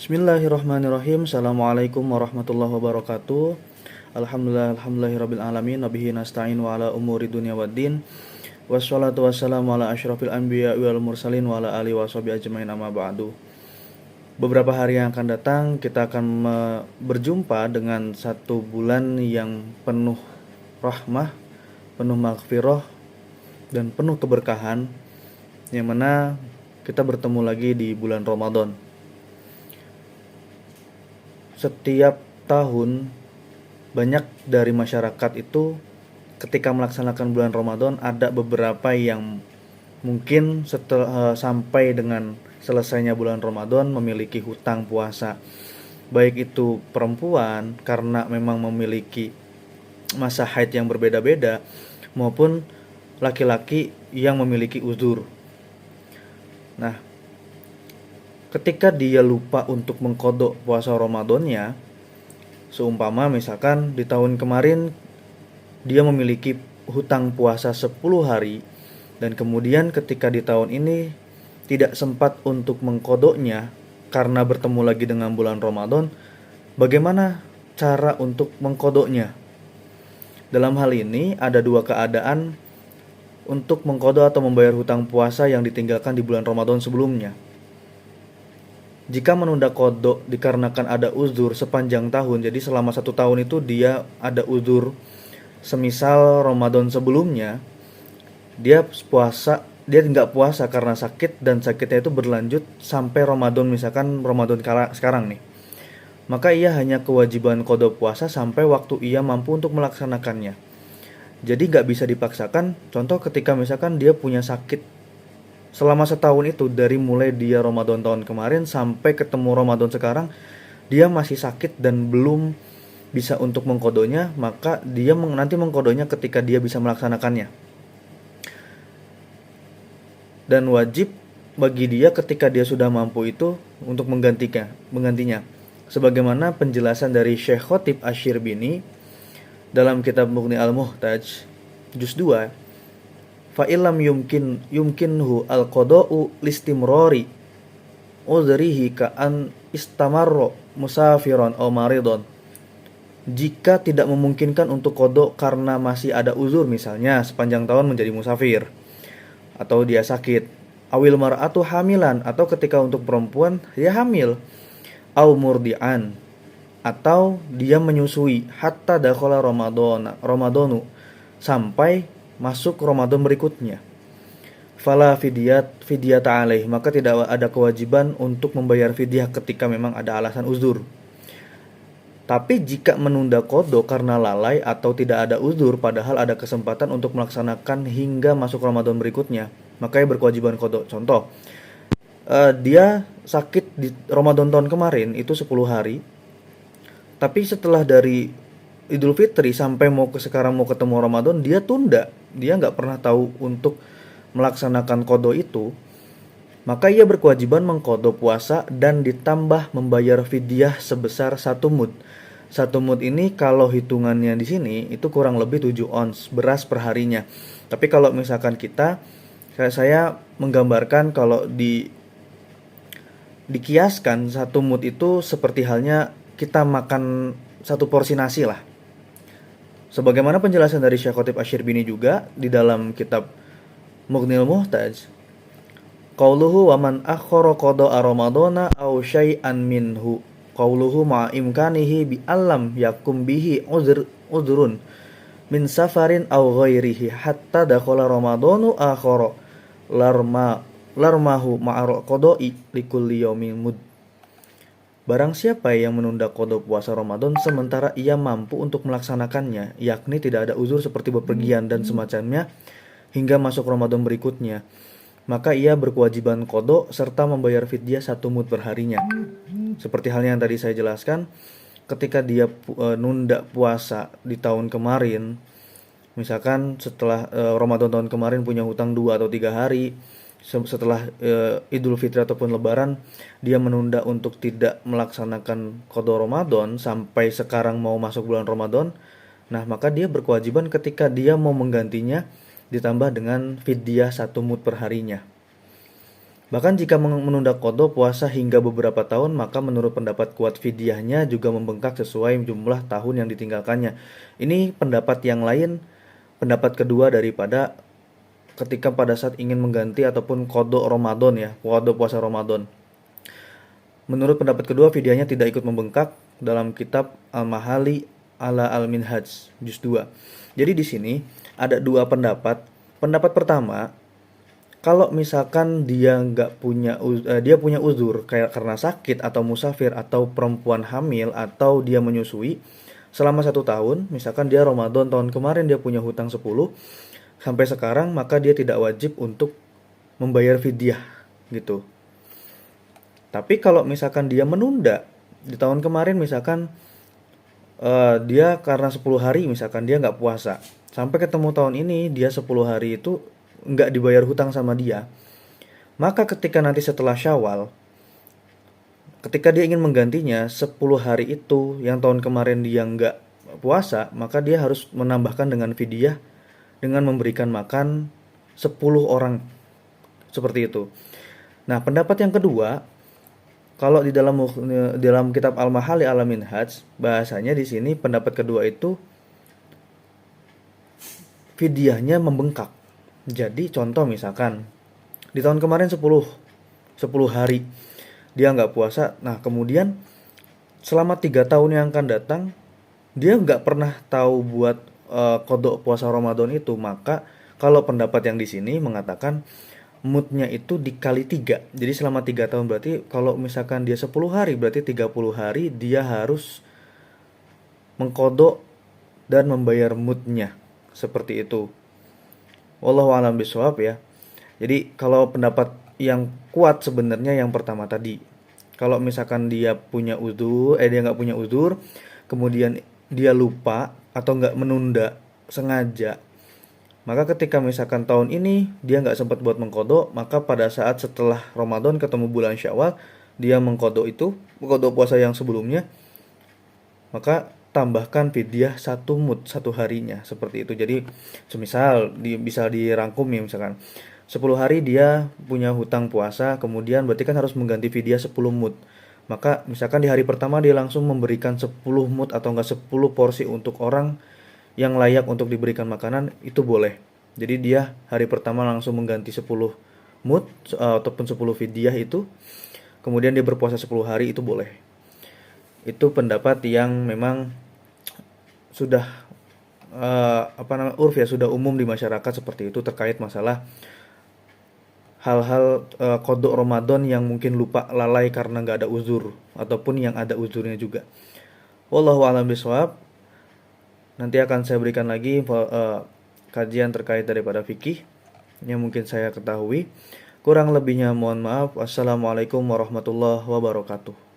Bismillahirrahmanirrahim. Assalamualaikum warahmatullahi wabarakatuh. Alhamdulillahirabbil alamin, wabihi nasta'in wa ala umuri dunya waddin. Wassalatu wassalamu ala asyrafil anbiya wal mursalin wa ala alihi washabihi ajmain, amma ba'du. Beberapa hari yang akan datang kita akan berjumpa dengan satu bulan yang penuh rahmah, penuh maghfirah, dan penuh keberkahan, yang mana kita bertemu lagi di bulan Ramadan. Setiap tahun banyak dari masyarakat itu ketika melaksanakan bulan Ramadan ada beberapa yang mungkin setelah sampai dengan selesainya bulan Ramadan memiliki hutang puasa. Baik itu perempuan karena memang memiliki masa haid yang berbeda-beda, maupun laki-laki yang memiliki uzur. Nah, ketika dia lupa untuk mengkodok puasa Ramadannya, seumpama misalkan di tahun kemarin dia memiliki hutang puasa 10 hari, dan kemudian ketika di tahun ini tidak sempat untuk mengkodoknya karena bertemu lagi dengan bulan Ramadan, bagaimana cara untuk mengkodoknya? Dalam hal ini ada dua keadaan untuk mengkodok atau membayar hutang puasa yang ditinggalkan di bulan Ramadan sebelumnya. Jika menunda kodok dikarenakan ada uzur sepanjang tahun, jadi selama 1 tahun itu dia ada uzur, semisal Ramadan sebelumnya dia nggak puasa karena sakit, dan sakitnya itu berlanjut sampai Ramadan, misalkan Ramadan sekarang nih, maka ia hanya kewajiban kodok puasa sampai waktu ia mampu untuk melaksanakannya. Jadi nggak bisa dipaksakan. Contoh ketika misalkan dia punya sakit selama setahun itu, dari mulai dia Ramadan tahun kemarin sampai ketemu Ramadan sekarang, dia masih sakit dan belum bisa untuk mengkodonya, maka dia nanti mengkodonya ketika dia bisa melaksanakannya. Dan wajib bagi dia ketika dia sudah mampu itu untuk menggantinya. Sebagaimana penjelasan dari Syekh Khotib Asy-Syirbini dalam kitab Mughni Al-Muhtaj juz 2, fa illam yumkinhu al-qada'u listimrari uzrihi ka an istamarra musafiran aw maridon. Jika tidak memungkinkan untuk qada karena masih ada uzur, misalnya sepanjang tahun menjadi musafir atau dia sakit, awil mar'atu hamilan, atau ketika untuk perempuan dia hamil, aw murdi'an, atau dia menyusui, hatta dakhala ramadanu, sampai masuk Ramadan berikutnya, fala fidyata alaih, maka tidak ada kewajiban untuk membayar fidyah ketika memang ada alasan uzur. Tapi jika menunda qada karena lalai atau tidak ada uzur padahal ada kesempatan untuk melaksanakan hingga masuk Ramadan berikutnya, maka ia berkewajiban qada. Contoh, dia sakit di Ramadan tahun kemarin itu 10 hari, tapi setelah dari Idul Fitri sampai sekarang mau ketemu Ramadan, dia tunda. Dia nggak pernah tahu untuk melaksanakan qada itu, maka ia berkewajiban mengqada puasa dan ditambah membayar fidyah sebesar 1 mud. 1 mud ini kalau hitungannya di sini itu kurang lebih 7 ons beras per harinya. Tapi kalau misalkan saya menggambarkan, kalau dikiaskan 1 mud itu seperti halnya kita makan 1 porsi nasi lah. Sebagaimana penjelasan dari Syekh Khotib Asy-Syirbini juga di dalam kitab Mughnil Muhtaj, qauluhu wa man akhkhara qada'a ramadana aw syai'an minhu, qauluhu ma imkanihi bi allam yakum bihi uzrun min safarin aw ghairihi hatta dakhala ramadanu akhara larmahu ma'a qada'i likulli yaumin mud. Barang siapa yang menunda qada puasa Ramadan sementara ia mampu untuk melaksanakannya, yakni tidak ada uzur seperti bepergian dan semacamnya, hingga masuk Ramadan berikutnya, maka ia berkewajiban qada serta membayar fidyah 1 mud per harinya. Seperti halnya yang tadi saya jelaskan, ketika dia nunda puasa di tahun kemarin, misalkan setelah Ramadan tahun kemarin punya hutang 2 atau 3 hari, setelah Idul Fitri ataupun Lebaran dia menunda untuk tidak melaksanakan qada Ramadan sampai sekarang mau masuk bulan Ramadan, nah maka dia berkewajiban ketika dia mau menggantinya ditambah dengan fidyah 1 mud per harinya. Bahkan jika menunda qada puasa hingga beberapa tahun, maka menurut pendapat kuat fidyahnya juga membengkak sesuai jumlah tahun yang ditinggalkannya. Ini pendapat yang lain, pendapat kedua daripada ketika pada saat ingin mengganti ataupun qada Ramadan ya, qada puasa Ramadan. Menurut pendapat kedua, fidyahnya tidak ikut membengkak dalam kitab Al-Mahali ala Al-Minhaj juz 2. Jadi di sini ada dua pendapat. Pendapat pertama, kalau misalkan dia punya uzur kayak karena sakit atau musafir atau perempuan hamil atau dia menyusui selama 1 tahun, misalkan dia Ramadan tahun kemarin dia punya hutang 10 sampai sekarang, maka dia tidak wajib untuk membayar fidyah gitu. Tapi kalau misalkan dia menunda di tahun kemarin, misalkan dia karena 10 hari misalkan dia nggak puasa, sampai ketemu tahun ini dia 10 hari itu nggak dibayar hutang sama dia, maka ketika nanti setelah Syawal, ketika dia ingin menggantinya 10 hari itu yang tahun kemarin dia nggak puasa, maka dia harus menambahkan dengan fidyah dengan memberikan makan 10 orang seperti itu. Nah, pendapat yang kedua, kalau di dalam kitab Al-Mahali ala Minhaj, bahasanya di sini pendapat kedua itu fidyahnya membengkak. Jadi contoh misalkan di tahun kemarin 10 hari dia nggak puasa, nah kemudian selama 3 tahun yang akan datang dia nggak pernah tahu buat qada puasa Ramadan itu, maka kalau pendapat yang di sini mengatakan mudnya itu dikali 3. Jadi selama 3 tahun berarti kalau misalkan dia 10 hari berarti 30 hari dia harus mengqada dan membayar mudnya. Seperti itu. Wallahu a'lam bishawab ya. Jadi kalau pendapat yang kuat sebenarnya yang pertama tadi. Kalau misalkan dia nggak punya uzur, kemudian dia lupa atau nggak menunda sengaja, maka ketika misalkan tahun ini dia nggak sempat buat mengqada, maka pada saat setelah Ramadan ketemu bulan Syawal, dia mengqada puasa yang sebelumnya, maka tambahkan fidyah 1 mud 1 harinya seperti itu. Jadi semisal bisa dirangkum ya, misalkan 10 hari dia punya hutang puasa, kemudian berarti kan harus mengganti fidyah 10 mud. Maka misalkan di hari pertama dia langsung memberikan 10 mud atau enggak 10 porsi untuk orang yang layak untuk diberikan makanan, itu boleh. Jadi dia hari pertama langsung mengganti 10 mud ataupun 10 fidyah itu. Kemudian dia berpuasa 10 hari, itu boleh. Itu pendapat yang memang sudah urf ya, sudah umum di masyarakat seperti itu terkait masalah hal-hal qada Ramadan yang mungkin lupa, lalai karena nggak ada uzur ataupun yang ada uzurnya juga. Wallahu a'lam bishawab. Nanti akan saya berikan lagi kajian terkait daripada fikih yang mungkin saya ketahui. Kurang lebihnya mohon maaf. Wassalamualaikum warahmatullahi wabarakatuh.